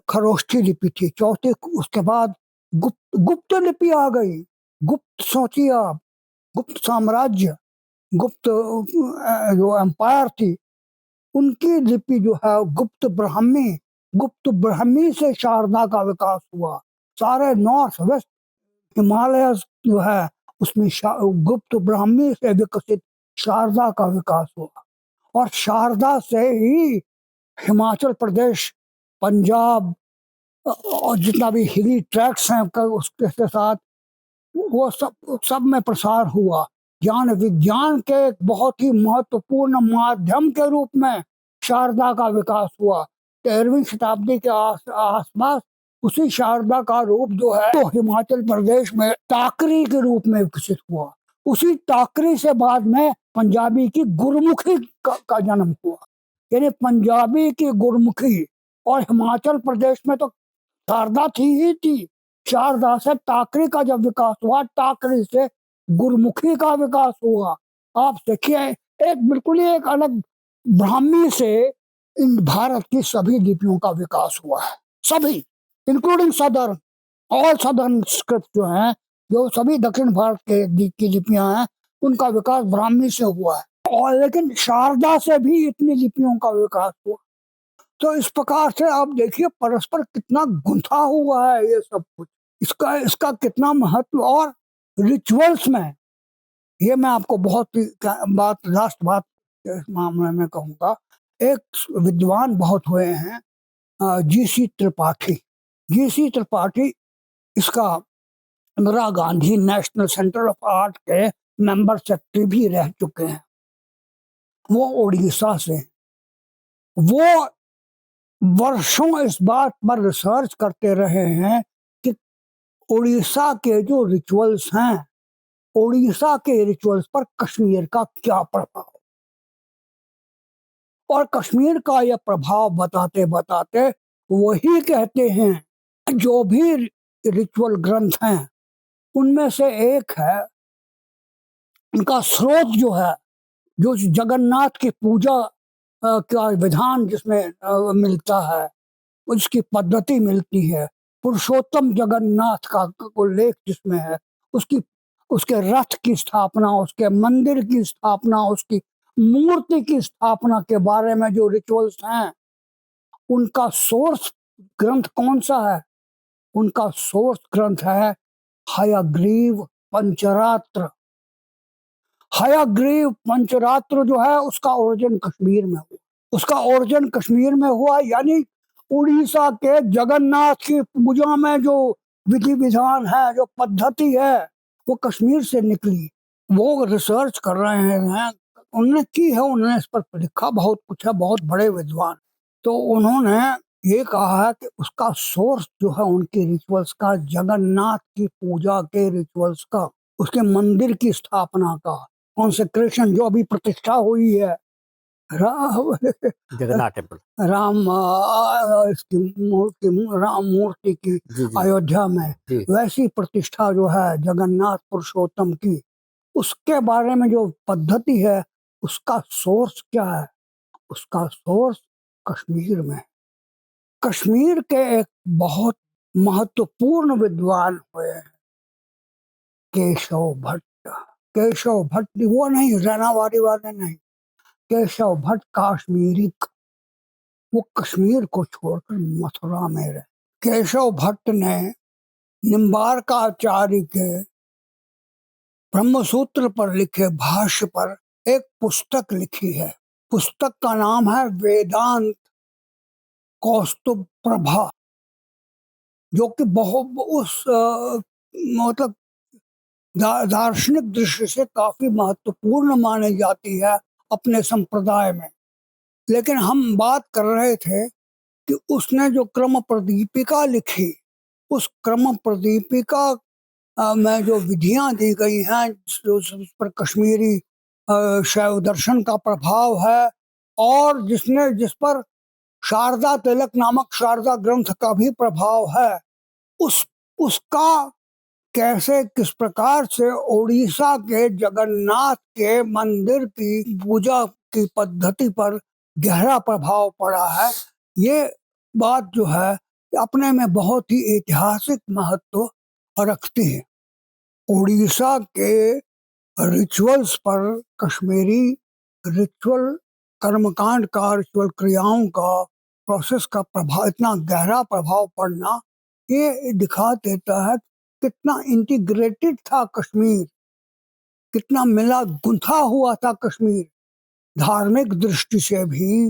खरोष्ठी लिपि थी। चौथी, उसके बाद गुप्त लिपि आ गई। गुप्त सोचिए आप, गुप्त साम्राज्य, गुप्त जो एम्पायर थी, उनकी लिपि जो है गुप्त ब्राह्मी से शारदा का विकास हुआ। सारे नॉर्थ वेस्ट हिमालय जो है उसमें गुप्त ब्राह्मी से विकसित शारदा का विकास हुआ, और शारदा से ही हिमाचल प्रदेश, पंजाब और जितना भी हिली ट्रैक्ट्स हैं उसके साथ वो सब में प्रसार हुआ। ज्ञान विज्ञान के एक बहुत ही महत्वपूर्ण माध्यम के रूप में शारदा का विकास हुआ। 13वीं शताब्दी के आसपास उसी शारदा का रूप जो है तो हिमाचल प्रदेश में टाकरी के रूप में विकसित हुआ। उसी टाकरी से बाद में पंजाबी की गुरमुखी का जन्म हुआ। यानी पंजाबी की गुरमुखी, और हिमाचल प्रदेश में तो शारदा थी ही थी। शारदा से टाकरी का जब विकास हुआ, टाकरी से गुरमुखी का विकास हुआ। आप देखिए, एक बिल्कुल ही एक अलग ब्राह्मी से इन भारत की सभी लिपियों का विकास हुआ है, सभी, including southern, all southern script जो हैं, जो सभी दक्षिण भारत के की लिपियां हैं, उनका विकास ब्राह्मी से हुआ है। और लेकिन शारदा से भी इतनी लिपियों का विकास हुआ। तो इस प्रकार से आप देखिए परस्पर कितना गुंथा हुआ है ये सब कुछ, इसका कितना महत्व। और रिचुअल्स में ये मैं आपको बहुत लास्ट बात इस मामले में कहूँगा। एक विद्वान बहुत हुए हैं, जीसी त्रिपाठी। जीसी त्रिपाठी इसका Indira Gandhi national centre of art के मेंबर सेक्रेटरी भी रह चुके हैं। वो उड़ीसा से, वो वर्षों इस बात पर रिसर्च करते रहे हैं कि उड़ीसा के जो रिचुअल्स हैं, उड़ीसा के रिचुअल्स पर कश्मीर का क्या प्रभाव, और कश्मीर का यह प्रभाव बताते बताते वही कहते हैं जो भी रिचुअल ग्रंथ हैं उनमें से एक है, उनका स्रोत जो है, जो जगन्नाथ की पूजा का विधान जिसमें मिलता है, उसकी पद्धति मिलती है, पुरुषोत्तम जगन्नाथ का उल्लेख जिसमें है, उसकी उसके रथ की स्थापना, उसके मंदिर की स्थापना, उसकी मूर्ति की स्थापना के बारे में जो रिचुअल्स हैं, उनका सोर्स ग्रंथ कौन सा है? उनका सोर्स ग्रंथ है हयग्रीव पंचरात्र। हयग्रीव पंचरात्र जो है उसका ओरिजिन कश्मीर में हुआ। उसका ओरिजिन कश्मीर में हुआ, यानी उड़ीसा के जगन्नाथ की पूजा में जो विधि विधान है, जो पद्धति है, वो कश्मीर से निकली। वो रिसर्च कर रहे हैं, उन्होंने की है, उन्होंने इस पर लिखा बहुत कुछ है, बहुत बड़े विद्वान। तो उन्होंने ये कहा है कि उसका सोर्स जो है उनके रिचुअल्स का, जगन्नाथ की पूजा के रिचुअल्स का, उसके मंदिर की स्थापना का, कॉन्सेक्रेशन जो अभी प्रतिष्ठा हुई है जगन्नाथ टेम्पल, इसकी मूर्ति, राम मूर्ति की जी जी अयोध्या में, जी। वैसी प्रतिष्ठा जो है जगन्नाथ पुरुषोत्तम की, उसके बारे में जो पद्धति है, उसका सोर्स क्या है? उसका सोर्स कश्मीर में। कश्मीर के एक बहुत महत्वपूर्ण विद्वान हुए हैं केशव भट्ट। केशव भट्ट वो नहीं, रनावारी वाले नहीं, केशव भट्ट काश्मीरी, वो कश्मीर को छोड़कर मथुरा में रहे। केशव भट्ट ने निम्बारकाचार्य के ब्रह्मसूत्र पर लिखे भाष्य पर एक पुस्तक लिखी है। पुस्तक का नाम है वेदांत कौस्तुभ प्रभा, जो कि बहुत मतलब दार्शनिक दृष्टि से काफी महत्वपूर्ण मानी जाती है अपने संप्रदाय में। लेकिन हम बात कर रहे थे कि उसने जो क्रम प्रदीपिका लिखी, उस क्रम प्रदीपिका में जो विधियां दी गई हैं, उस पर कश्मीरी शैव दर्शन का प्रभाव है, और जिस पर शारदा तिलक नामक शारदा ग्रंथ का भी प्रभाव है, उसका कैसे, किस प्रकार से उड़ीसा के जगन्नाथ के मंदिर की पूजा की पद्धति पर गहरा प्रभाव पड़ा है, ये बात जो है अपने में बहुत ही ऐतिहासिक महत्व रखती है। उड़ीसा के रिचुअल्स पर कश्मीरी रिचुअल कर्मकांड का, रिचुअल क्रियाओं का, प्रोसेस का प्रभाव, इतना गहरा प्रभाव पड़ना, ये दिखा देता है कितना इंटीग्रेटेड था कश्मीर, कितना मिला गुंथा हुआ था कश्मीर, धार्मिक दृष्टि से भी,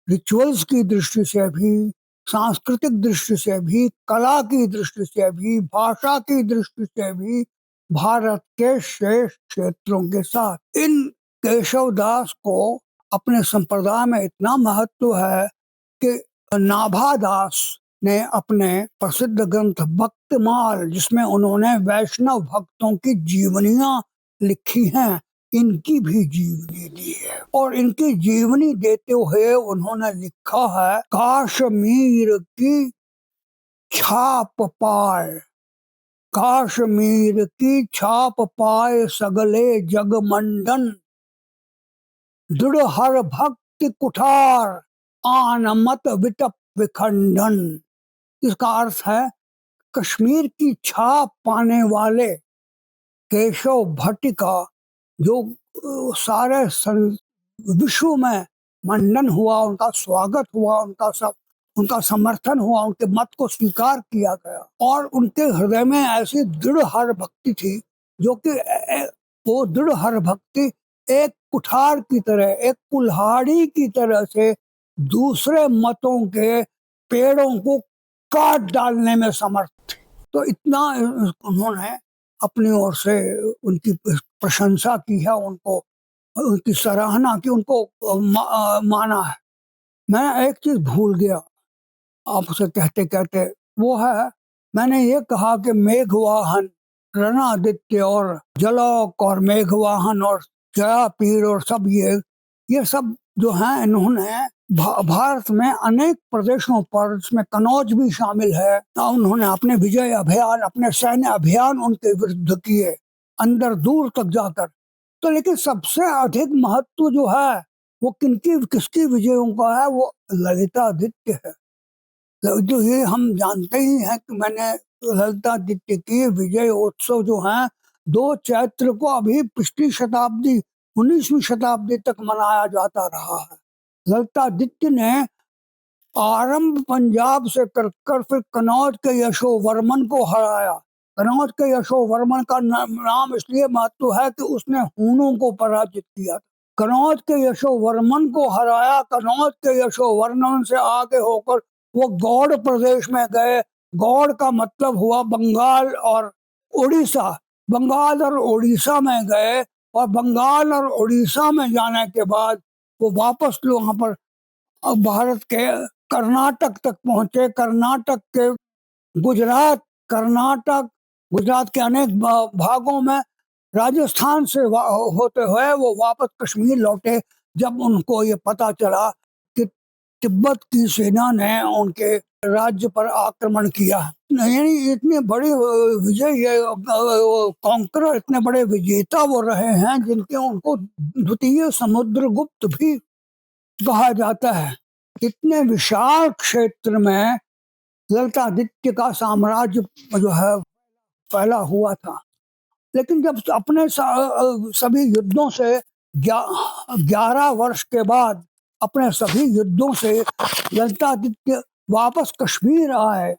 रिचुअल्स की दृष्टि से भी, सांस्कृतिक दृष्टि से भी, कला की दृष्टि से भी, भाषा की दृष्टि से भी, भारत के शेष क्षेत्रों के साथ। इन केशव दास को अपने संप्रदाय में इतना महत्व है कि नाभा दास ने अपने प्रसिद्ध ग्रंथ भक्तमाल, जिसमें उन्होंने वैष्णव भक्तों की जीवनियां लिखी हैं, इनकी भी जीवनी दी है। और इनकी जीवनी देते हुए उन्होंने लिखा है, कश्मीर की छाप पाए, कश्मीर की छाप पाए सगले जगमंडन, दृढ़ हर भक्ति कुठार आन मत विटप विखंडन। इसका अर्थ है, कश्मीर की छाप पाने वाले केशव भट्ट का जो सारे विश्व में मंडन हुआ, उनका स्वागत हुआ, उनका समर्थन हुआ, उनके मत को स्वीकार किया गया, और उनके हृदय में ऐसी दृढ़ हर भक्ति थी, जो कि वो दृढ़ हर भक्ति एक कुठार की तरह, एक कुल्हाड़ी की तरह से दूसरे मतों के पेड़ों को काट डालने में समर्थ थे। तो इतना उन्होंने अपनी ओर से उनकी प्रशंसा की है, उनको उनकी सराहना की, उनको माना है। मैं एक चीज भूल गया आपसे कहते कहते, वो है, मैंने ये कहा कि मेघवाहन, रणादित्य और जलौक और मेघवाहन और जयापीर और सब ये सब जो हैं, इन्होंने भारत में अनेक प्रदेशों पर, इसमें कन्नौज भी शामिल है, उन्होंने अपने विजय अभियान, अपने सैन्य अभियान उनके विरुद्ध किए, अंदर दूर तक जाकर। तो लेकिन सबसे अधिक महत्व जो है वो किसकी विजयों का है, वो ललितादित्य है। जो ये हम जानते ही हैं कि मैंने ललितादित्य की विजय उत्सव जो है 2 चैत्र को अभी पिछली शताब्दी 19वीं शताब्दी तक मनाया जाता रहा है। ललितादित्य ने आरंभ पंजाब से कर फिर कन्नौज के यशोवर्मन को हराया। कन्नौज के यशोवर्मन का नाम इसलिए महत्व है कि उसने हूणों को पराजित किया। कन्नौज के यशोवर्मन को हराया। कन्नौज के यशोवर्मन से आगे होकर वो गौड़ प्रदेश में गए। गौड़ का मतलब हुआ बंगाल और उड़ीसा। बंगाल और उड़ीसा में गए और बंगाल और उड़ीसा में जाने के बाद वो वापस वहां पर भारत के कर्नाटक तक पहुंचे। कर्नाटक के गुजरात, कर्नाटक, गुजरात के अनेक भागों में, राजस्थान से होते हुए वो वापस कश्मीर लौटे। जब उनको ये पता चला कि तिब्बत की सेना ने उनके राज्य पर आक्रमण किया, यानी इतनी बड़ी विजय, कॉन्करर, इतने बड़े विजेता वो रहे हैं जिनके उनको द्वितीय समुद्रगुप्त भी कहा जाता है। इतने विशाल क्षेत्र में ललितादित्य का साम्राज्य जो है फैला हुआ था। लेकिन जब अपने सभी युद्धों से 11 वर्ष के बाद अपने सभी युद्धों से ललितादित्य वापस कश्मीर आए,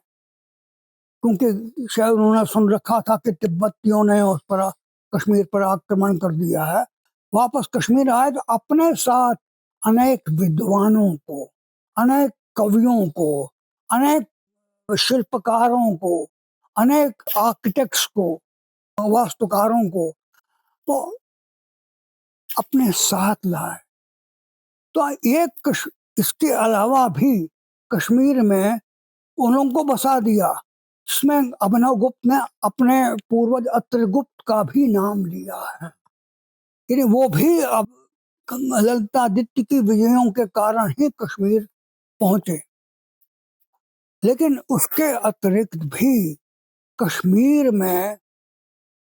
क्योंकि शायद उन्होंने सुन रखा था कि तिब्बतियों ने उस पर कश्मीर पर आक्रमण कर दिया है। वापस कश्मीर आए तो अपने साथ अनेक विद्वानों को, अनेक कवियों को, अनेक शिल्पकारों को, अनेक आर्किटेक्ट्स को, वास्तुकारों को तो अपने साथ लाए। तो इसके अलावा भी कश्मीर में उन लोगों को बसा दिया, जिसमें अभिनव गुप्त ने अपने पूर्वज अत्रगुप्त का भी नाम लिया है। यानी वो भी अब ललितादित्य की विजयों के कारण ही कश्मीर पहुंचे। लेकिन उसके अतिरिक्त भी कश्मीर में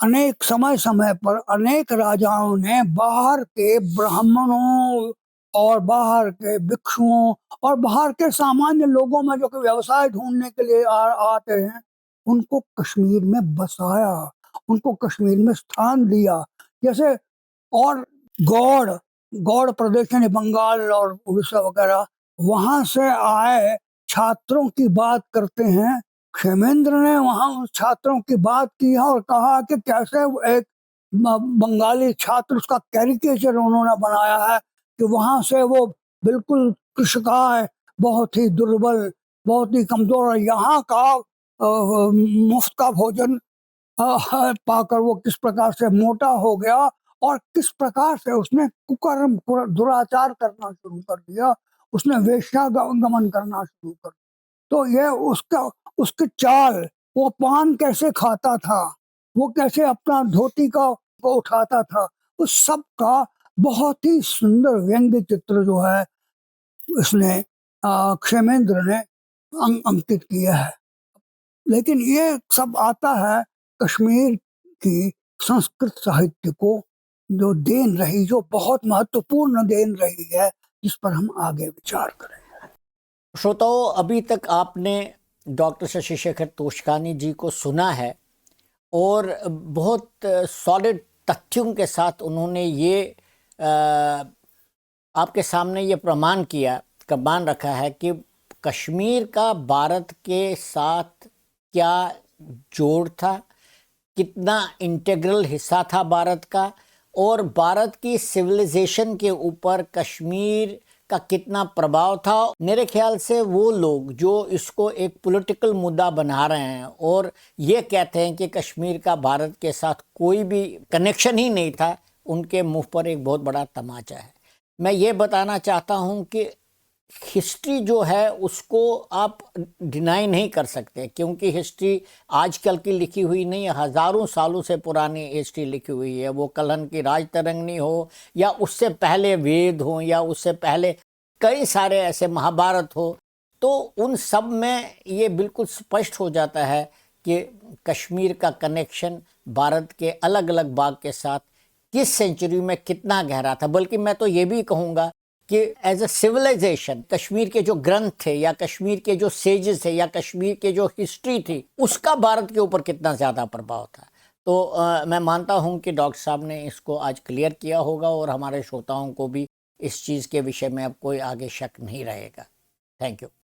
अनेक समय समय पर अनेक राजाओं ने बाहर के ब्राह्मणों और बाहर के भिक्षुओं और बाहर के सामान्य लोगों में जो कि व्यवसाय ढूंढने के लिए आते हैं, उनको कश्मीर में बसाया, उनको कश्मीर में स्थान दिया। जैसे और गौड़ गौड़ प्रदेश यानी बंगाल और उड़ीसा वगैरह, वहां से आए छात्रों की बात करते हैं। क्षेमेंद्र ने वहां उन छात्रों की बात की है और कहा कि कैसे एक बंगाली छात्र, उसका कैरिकेचर उन्होंने बनाया है कि वहां से वो बिल्कुल कृषकाय, बहुत ही दुर्बल, बहुत ही कमजोर, और यहाँ का मुफ्त का भोजन पाकर वो किस प्रकार से मोटा हो गया और किस प्रकार से उसने कुकर्म दुराचार करना शुरू कर दिया, उसने वेश्यागमन करना शुरू कर दिया। तो ये उसके चाल, वो पान कैसे खाता था, वो कैसे अपना धोती को उठाता था, उस सब का बहुत ही सुंदर व्यंग्य चित्र जो है इसने क्षेमेंद्र ने अंकित किया है। लेकिन ये सब आता है कश्मीर की संस्कृत साहित्य को जो देन रही, जो बहुत महत्वपूर्ण देन रही है, जिस पर हम आगे विचार करें। श्रोताओं, अभी तक आपने डॉक्टर शशि शेखर तोषकानी जी को सुना है और बहुत सॉलिड तथ्यों के साथ उन्होंने ये आपके सामने ये प्रमाण रखा है कि कश्मीर का भारत के साथ क्या जोड़ था, कितना इंटीग्रल हिस्सा था भारत का, और भारत की सिविलाइजेशन के ऊपर कश्मीर का कितना प्रभाव था। मेरे ख्याल से वो लोग जो इसको एक पॉलिटिकल मुद्दा बना रहे हैं और ये कहते हैं कि कश्मीर का भारत के साथ कोई भी कनेक्शन ही नहीं था, उनके मुंह पर एक बहुत बड़ा तमाचा है। मैं ये बताना चाहता हूँ कि हिस्ट्री जो है उसको आप डिनाई नहीं कर सकते, क्योंकि हिस्ट्री आजकल की लिखी हुई नहीं है, हज़ारों सालों से पुरानी हिस्ट्री लिखी हुई है। वो कलहन की राजतरंगिणी हो या उससे पहले वेद हो या उससे पहले कई सारे ऐसे महाभारत हो, तो उन सब में ये बिल्कुल स्पष्ट हो जाता है कि कश्मीर का कनेक्शन भारत के अलग अलग भाग के साथ किस सेंचुरी में कितना गहरा था। बल्कि मैं तो ये भी कहूँगा कि एज अ सिविलाइजेशन कश्मीर के जो ग्रंथ थे या कश्मीर के जो सेजेस थे या कश्मीर के जो हिस्ट्री थी, उसका भारत के ऊपर कितना ज़्यादा प्रभाव था। तो मैं मानता हूँ कि डॉक्टर साहब ने इसको आज क्लियर किया होगा और हमारे श्रोताओं को भी इस चीज़ के विषय में अब कोई आगे शक नहीं रहेगा। Thank you.